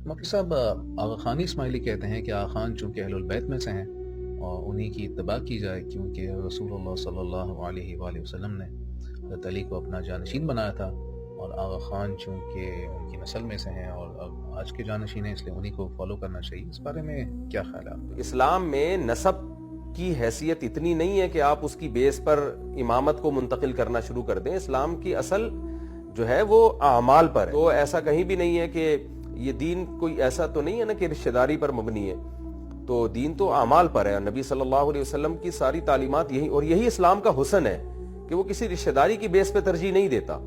مفتی صاحب، آغا خانی اسماعیلی کہتے ہیں کہ آغا خان چونکہ اہل البیت میں سے ہیں اور انہی کی اتباع کی جائے، کیونکہ رسول اللہ صلی اللہ علیہ وآلہ وسلم نے حضرت علی کو اپنا جانشین بنایا تھا، اور آغا خان چونکہ ان کی نسل میں سے ہیں اور اب آج کے جانشین ہیں، اس لیے انہی کو فالو کرنا چاہیے۔ اس بارے میں کیا خیال ہے آپ؟ اسلام میں نسب کی حیثیت اتنی نہیں ہے کہ آپ اس کی بیس پر امامت کو منتقل کرنا شروع کر دیں۔ اسلام کی اصل جو ہے وہ اعمال پر ہے، تو ایسا کہیں بھی نہیں ہے کہ یہ دین کوئی ایسا تو نہیں ہے نا کہ رشتہ داری پر مبنی ہے، تو دین تو اعمال پر ہے۔ نبی صلی اللہ علیہ وسلم کی ساری تعلیمات یہی، اور یہی اسلام کا حسن ہے کہ وہ کسی رشتہ داری کی بیس پہ ترجیح نہیں دیتا،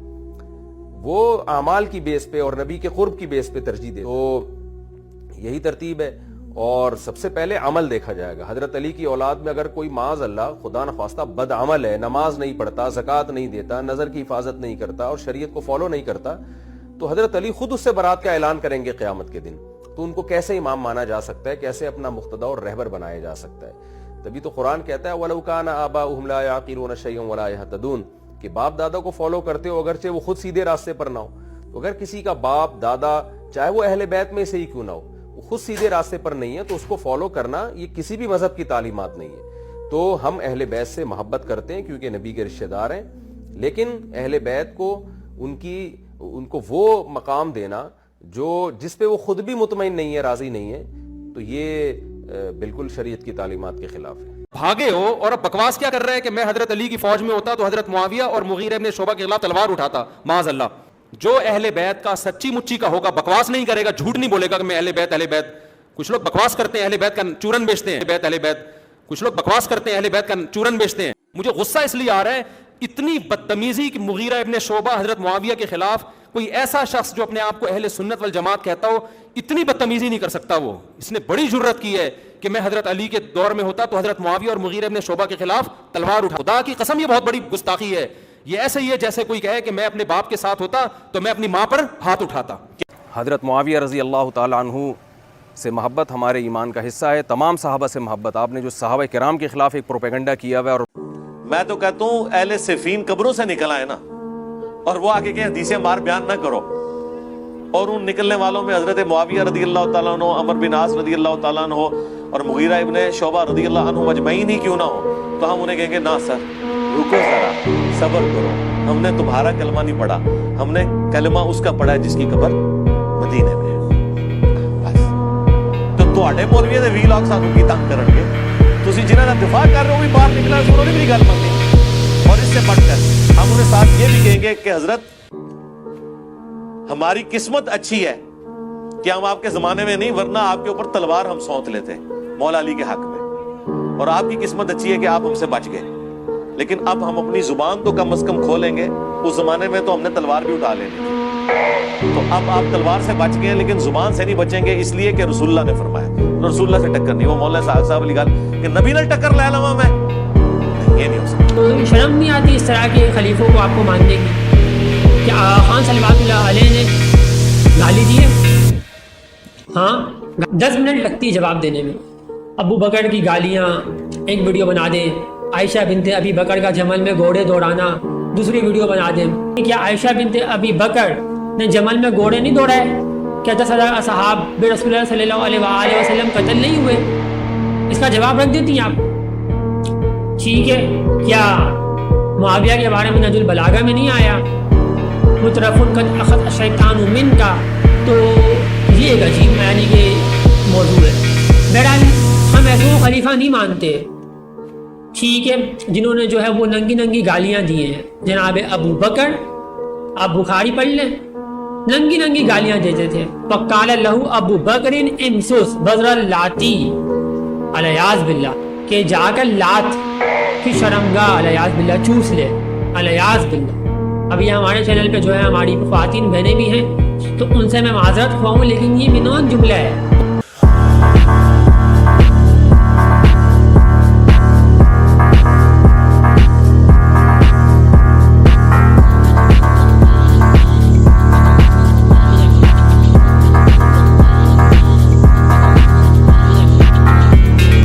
وہ اعمال کی بیس پہ اور نبی کے قرب کی بیس پہ ترجیح دیتا۔ تو یہی ترتیب ہے، اور سب سے پہلے عمل دیکھا جائے گا۔ حضرت علی کی اولاد میں اگر کوئی معاذ اللہ خدا نخواستہ بد عمل ہے، نماز نہیں پڑھتا، زکوٰۃ نہیں دیتا، نظر کی حفاظت نہیں کرتا اور شریعت کو فالو نہیں کرتا، تو حضرت علی خود اس سے برات کا اعلان کریں گے قیامت کے دن۔ تو ان کو کیسے امام مانا جا سکتا ہے، کیسے اپنا مقتدا اور رہبر بنایا جا سکتا ہے؟ تبھی تو قرآن کہتا ہے وَلَوْ كَانَ آبَاؤُهُمْ لَا يَعْقِلُونَ شَيْئًا وَلَا يَهْتَدُونَ، کہ باپ دادا کو فالو کرتے ہو اگرچہ وہ خود سیدھے راستے پر نہ ہو۔ تو اگر کسی کا باپ دادا چاہے وہ اہل بیت میں سے ہی کیوں نہ ہو، وہ خود سیدھے راستے پر نہیں ہے، تو اس کو فالو کرنا یہ کسی بھی مذہب کی تعلیمات نہیں ہے۔ تو ہم اہل بیت سے محبت کرتے ہیں کیونکہ نبی کے رشتہ دار ہیں، لیکن اہل بیت کو ان کو وہ مقام دینا جس پہ وہ خود بھی مطمئن نہیں ہے، راضی نہیں ہے، تو یہ بالکل شریعت کی تعلیمات کے خلاف ہے۔ بھاگے ہو اور اب بکواس کیا کر رہے ہیں کہ میں حضرت علی کی فوج میں ہوتا تو حضرت معاویہ اور مغیرہ ابن شعبہ کے خلاف تلوار اٹھاتا، معاذ اللہ۔ جو اہل بیت کا سچی مچی کا ہوگا، بکواس نہیں کرے گا، جھوٹ نہیں بولے گا کہ میں اہل بیت۔ کچھ لوگ بکواس کرتے ہیں اہل بیت کا چورن بیچتے ہیں، اہل بیت کچھ لوگ بکواس کرتے ہیں اہل بیت کا چورن بیچتے ہیں۔ مجھے غصہ اس لیے آ رہا ہے اتنی بدتمیزی کہ مغیرہ ابن شعبہ حضرت معاویہ کے خلاف کوئی ایسا شخص جو اپنے آپ کو اہل سنت والجماعت کہتا ہو اتنی بدتمیزی نہیں کر سکتا۔ وہ اس نے بڑی جرت کی ہے کہ میں حضرت علی کے دور میں ہوتا تو حضرت معاویہ اور مغیرہ ابن شعبہ کے خلاف تلوار اٹھا۔ خدا کی قسم یہ بہت بڑی گستاخی ہے۔ یہ ایسے ہی ہے جیسے کوئی کہے کہ میں اپنے باپ کے ساتھ ہوتا تو میں اپنی ماں پر ہاتھ اٹھاتا۔ حضرت معاویہ رضی اللہ تعالی عنہ سے محبت ہمارے ایمان کا حصہ ہے، تمام صحابہ سے محبت۔ آپ نے جو صحابہ کرام کے خلاف ایک پروپیگنڈا کیا ہوا ہے، اور میں تو کہتا ہوں اہل صفین قبروں سے نکل آئے نا، اور وہ آگے کہ حدیثیں مار بیان نہ کرو، اور ان نکلنے والوں میں حضرت معاویہ رضی اللہ تعالیٰ عنہ، عمر بن عاص رضی اللہ تعالیٰ عنہ اور مغیرہ ابن شعبہ رضی اللہ عنہ مجمعین ہی کیوں نہ ہو، تو ہم انہیں کہیں گے نہ سر، رکو ذرا، صبر کرو، ہم نے تمہارا کلمہ نہیں پڑھا، ہم نے کلمہ اس کا پڑھا ہے جس کی قبر مدینے میں ہے۔ بس تو تواڈے مولوی دے وی لاگ سانوں کی تنگ کرن گے، تسی جنہاں دا دفاع کر رہے ہو بھی باہر نکلا، انہوں نے میری گل منی، اور اس سے بڑھ کر ہم انہیں ساتھ یہ بھی کہیں گے کہ حضرت ہماری قسمت اچھی ہے کہ ہم آپ کے زمانے میں نہیں، ورنہ آپ کے اوپر تلوار ہم سونت لیتے مولا علی کے حق میں، اور آپ کی قسمت اچھی ہے کہ آپ ہم سے بچ گئے، لیکن اب ہم اپنی زبان تو کم از کم کھولیں گے۔ اس زمانے میں تو ہم نے تلوار بھی اٹھا لینی تھی، تو اب آپ تلوار سے بچ گئے لیکن زبان سے نہیں بچیں گے، اس لیے کہ رسول اللہ نے فرمایا، رسول اللہ سے ٹکر نہیں۔ وہ مولانا صاحب علی گل کہ نبی نے ٹکر لے لوا میں، یہ نہیں ہو سکتا۔ شرم نہیں آتی اس طرح کے خلیفوں کو آپ کو ماننے کی کہ آغا خان صلوات اللہ علیہ نے گالی دی ہے؟ ہاں، 10 منٹ لگتی ہے جواب دینے میں۔ ابو بکر کی گالیاں ایک ویڈیو بنا دیں، عائشہ بنت ابی بکر کا جمل میں گھوڑے دوڑانا دوسری ویڈیو بنا دیں۔ کیا عائشہ بنت ابی بکر نے جمل میں گھوڑے نہیں دوڑائے؟ کیا 10,000 اصحاب بے رسول اللہ صلی اللہ علیہ وآلہ وسلم قتل نہیں ہوئے؟ اس کا جواب رکھ دیتی ہیں آپ، ٹھیک ہے۔ کیا معاویہ کے بارے میں نہج البلاغہ میں نہیں آیا مترفن قد اخذ الشیطان من کا؟ تو یہ ایک عجیب معنی کے موضوع ہے۔ بہرحال ہم ایسے وہ خلیفہ نہیں مانتے، ٹھیک ہے، جنہوں نے جو ہے وہ ننگی ننگی گالیاں دی ہیں۔ جناب ابو بکر، آپ بخاری پڑھ لیں، ننگی ننگی گالیاں دیتے تھے۔ وقال لہ ابو بکر امسس بذر اللاتی، الیاذ باللہ، کہ جا کر لات کی شرمگاہ الیاذ باللہ چوس لے، الیاذ باللہ۔ ابھی ہمارے چینل پہ جو ہے ہماری خواتین بہنیں بھی ہیں، تو ان سے میں معذرت خواہ ہوں، لیکن یہ منون جملہ ہے۔